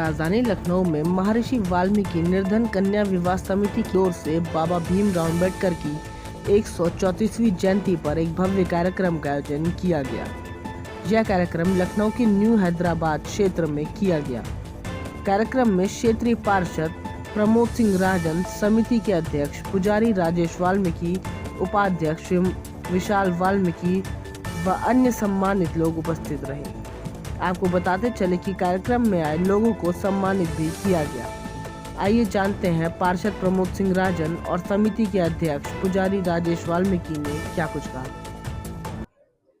राजधानी लखनऊ में महर्षि वाल्मीकि निर्धन कन्या विवाह समिति की ओर से बाबा भीमराव अम्बेडकर की 134वीं जयंती पर एक भव्य कार्यक्रम का आयोजन किया गया। यह कार्यक्रम लखनऊ के न्यू हैदराबाद क्षेत्र में किया गया। कार्यक्रम में क्षेत्रीय पार्षद प्रमोद सिंह राजन, समिति के अध्यक्ष पुजारी राजेश वाल्मीकि, उपाध्यक्ष विशाल वाल्मीकि व अन्य सम्मानित लोग उपस्थित रहे। आपको बताते चले कि कार्यक्रम में आए लोगों को सम्मानित भी किया गया। आइए जानते हैं पार्षद प्रमोद सिंह राजन और समिति के अध्यक्ष पुजारी राजेश वाल्मीकि ने क्या कुछ कहा।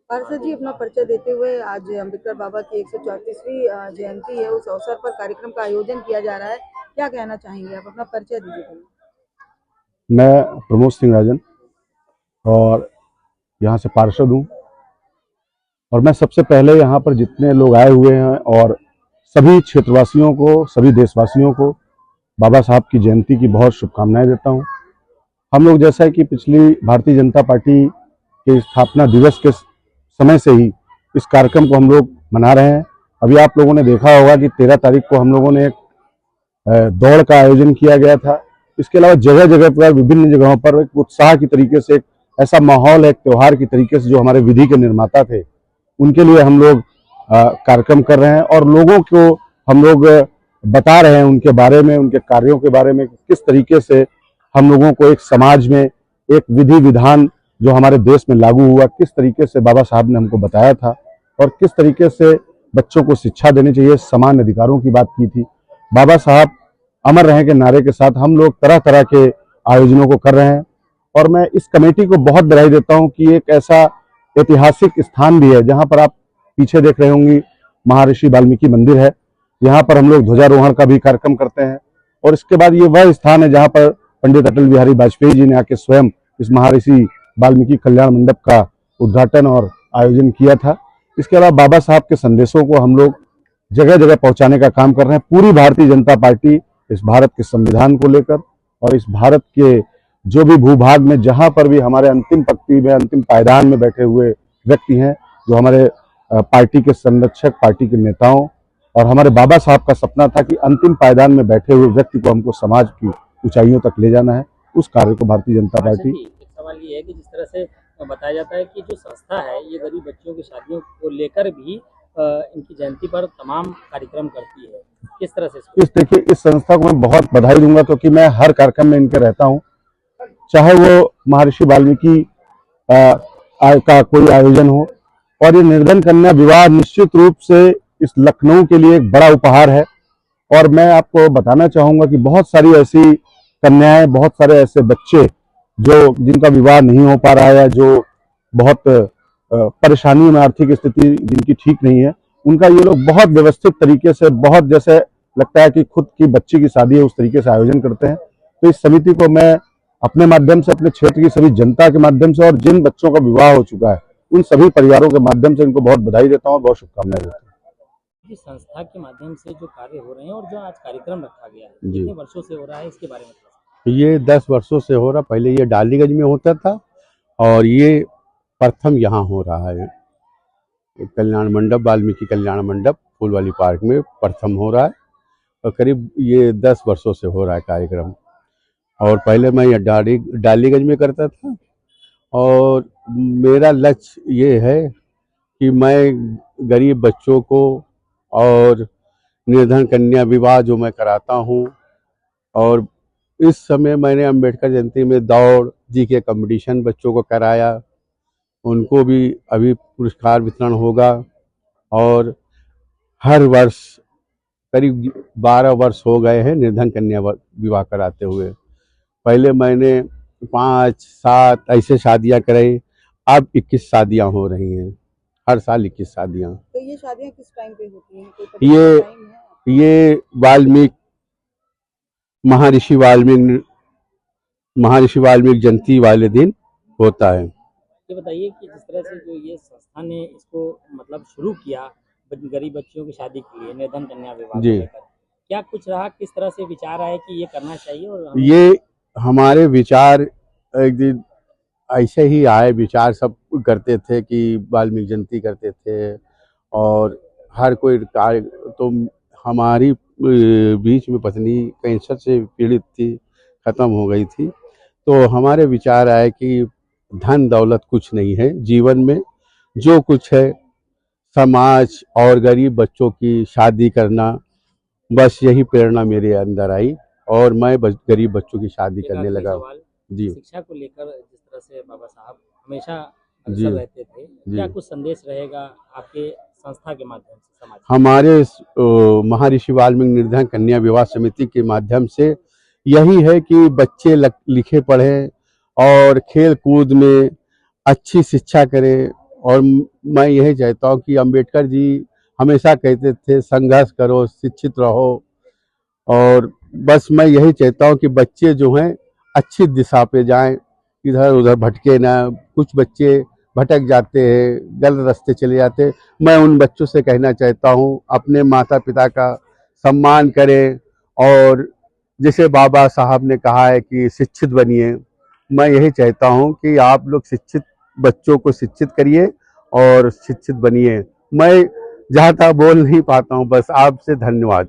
पार्षद जी, अपना परिचय देते हुए, आज अम्बेडकर बाबा की 134वीं जयंती है, उस अवसर पर कार्यक्रम का आयोजन किया जा रहा है, क्या कहना चाहेंगे आप? अपना परिचय दीजिए। मैं प्रमोद सिंह राजन और यहाँ से पार्षद हूँ और मैं सबसे पहले यहाँ पर जितने लोग आए हुए हैं और सभी क्षेत्रवासियों को, सभी देशवासियों को बाबा साहब की जयंती की बहुत शुभकामनाएं देता हूँ। हम लोग जैसा है कि पिछली भारतीय जनता पार्टी के स्थापना दिवस के समय से ही इस कार्यक्रम को हम लोग मना रहे हैं। अभी आप लोगों ने देखा होगा कि 13 तारीख को हम लोगों ने एक दौड़ का आयोजन किया गया था। इसके अलावा जगह जगह पर, विभिन्न जगहों पर एक उत्साह की तरीके से, एक ऐसा माहौल है, एक त्यौहार की तरीके से जो हमारे विधि के निर्माता थे उनके लिए हम लोग कार्यक्रम कर रहे हैं और लोगों को हम लोग बता रहे हैं उनके बारे में, उनके कार्यों के बारे में, किस तरीके से हम लोगों को एक समाज में एक विधि विधान जो हमारे देश में लागू हुआ, किस तरीके से बाबा साहब ने हमको बताया था और किस तरीके से बच्चों को शिक्षा देनी चाहिए, समान अधिकारों की बात की थी। बाबा साहब अमर रहे के नारे के साथ हम लोग तरह तरह के आयोजनों को कर रहे हैं और मैं इस कमेटी को बहुत बधाई देता हूं कि एक ऐसा ऐतिहासिक स्थान भी है जहां पर आप पीछे देख रहे होंगे महर्षि वाल्मीकि मंदिर है। यहाँ पर हम लोग ध्वजारोहण का भी कार्यक्रम करते हैं और इसके बाद ये वह स्थान है जहाँ पर पंडित अटल बिहारी वाजपेयी जी ने आके स्वयं इस महर्षि वाल्मीकि कल्याण मंडप का उद्घाटन और आयोजन किया था। इसके अलावा बाबा साहब के संदेशों को हम लोग जगह जगह पहुंचाने का काम कर रहे हैं। पूरी भारतीय जनता पार्टी इस भारत के संविधान को लेकर और इस भारत के जो भी भूभाग में जहां पर भी हमारे अंतिम पंक्ति में, अंतिम पायदान में बैठे हुए व्यक्ति हैं, जो हमारे पार्टी के संरक्षक, पार्टी के नेताओं और हमारे बाबा साहब का सपना था कि अंतिम पायदान में बैठे हुए व्यक्ति को हमको समाज की ऊंचाइयों तक ले जाना है, उस कार्य को भारतीय जनता पार्टी। एक सवाल ये है कि जिस तरह से बताया जाता है कि जो संस्था है ये गरीब बच्चों की शादियों को लेकर भी इनकी जयंती पर तमाम कार्यक्रम करती है, किस तरह से देखिए, इस संस्था को मैं बहुत बधाई दूंगा क्योंकि मैं हर कार्यक्रम में इनके रहता हूँ, चाहे वो महर्षि वाल्मीकि का कोई आयोजन हो। और ये निर्धन कन्या विवाह निश्चित रूप से इस लखनऊ के लिए एक बड़ा उपहार है और मैं आपको बताना चाहूंगा कि बहुत सारी ऐसी कन्याएं, बहुत सारे ऐसे बच्चे जो जिनका विवाह नहीं हो पा रहा है, जो बहुत परेशानी में, आर्थिक स्थिति जिनकी ठीक नहीं है, उनका ये लोग बहुत व्यवस्थित तरीके से, बहुत जैसे लगता है कि खुद की बच्ची की शादी है उस तरीके से आयोजन करते हैं। तो इस समिति को मैं अपने माध्यम से, अपने क्षेत्र की सभी जनता के माध्यम से और जिन बच्चों का विवाह हो चुका है उन सभी परिवारों के माध्यम से इनको बहुत बधाई देता हूँ और बहुत शुभकामनाएं देता हूँ। इस संस्था के माध्यम से जो कार्य हो रहे हैं और जो आज कार्यक्रम रखा गया है, कितने वर्षों से हो रहा है, इसके बारे में? ये 10 वर्षों से हो रहा। पहले ये डालीगंज में होता था और ये प्रथम यहाँ हो रहा है। कल्याण मंडप, वाल्मीकि कल्याण मंडप फूल वाली पार्क में प्रथम हो रहा है और करीब ये 10 वर्षों से हो रहा है कार्यक्रम। और पहले मैं ये डालीगंज में करता था और मेरा लक्ष्य ये है कि मैं गरीब बच्चों को और निर्धन कन्या विवाह जो मैं कराता हूँ, और इस समय मैंने अम्बेडकर जयंती में दौड़ जीके कंपटीशन बच्चों को कराया, उनको भी अभी पुरस्कार वितरण होगा। और हर वर्ष करीब 12 वर्ष हो गए हैं निर्धन कन्या विवाह कराते हुए। पहले मैंने 5-7 ऐसे शादियां कराई, अब 21 शादियां हो रही हैं, हर साल 21 शादियां। तो ये शादियां किस टाइम पे होती हैं? कोई पर्टिकुलर टाइम है? ये महर्षि वाल्मीकि जयंती वाले दिन होता है। ये बताइए कि जिस तरह से जो ये संस्था ने इसको मतलब शुरू किया गरीब बच्चियों की शादी के लिए, निर्धन कन्या विवाह को लेकर, क्या कुछ रहा, किस तरह से विचार आया कि ये करना चाहिए? और ये हमारे विचार एक दिन ऐसे ही आए, विचार सब करते थे कि वाल्मीकि जयंती करते थे और हर कोई कार्य, तो हमारी बीच में पत्नी कैंसर से पीड़ित थी, ख़त्म हो गई थी। तो हमारे विचार आए कि धन दौलत कुछ नहीं है जीवन में, जो कुछ है समाज और गरीब बच्चों की शादी करना, बस यही प्रेरणा मेरे अंदर आई और मैं गरीब बच्चों की शादी एक करने आखिरी लगा। सवाल, जी शिक्षा को लेकर जिस तरह से बाबा साहब हमेशा जी अग्रसर रहते थे, जी। क्या कुछ संदेश रहेगा आपके संस्था के माध्यम से समाज को? हमारे महर्षि वाल्मीकि निर्धन कन्या विवाह समिति के माध्यम से यही है कि बच्चे लिखे पढ़ें और खेल कूद में अच्छी शिक्षा करें। और मैं यही चाहता हूँ कि अंबेडकर जी हमेशा कहते थे संघर्ष करो, शिक्षित रहो। और बस मैं यही चाहता हूँ कि बच्चे जो हैं अच्छी दिशा पे जाएं, इधर उधर भटके ना। कुछ बच्चे भटक जाते हैं, गलत रास्ते चले जाते हैं। मैं उन बच्चों से कहना चाहता हूँ अपने माता पिता का सम्मान करें और जैसे बाबा साहब ने कहा है कि शिक्षित बनिए, मैं यही चाहता हूँ कि आप लोग शिक्षित बच्चों को शिक्षित करिए और शिक्षित बनिए। मैं ज़्यादा बोल नहीं पाता हूँ, बस आपसे धन्यवाद।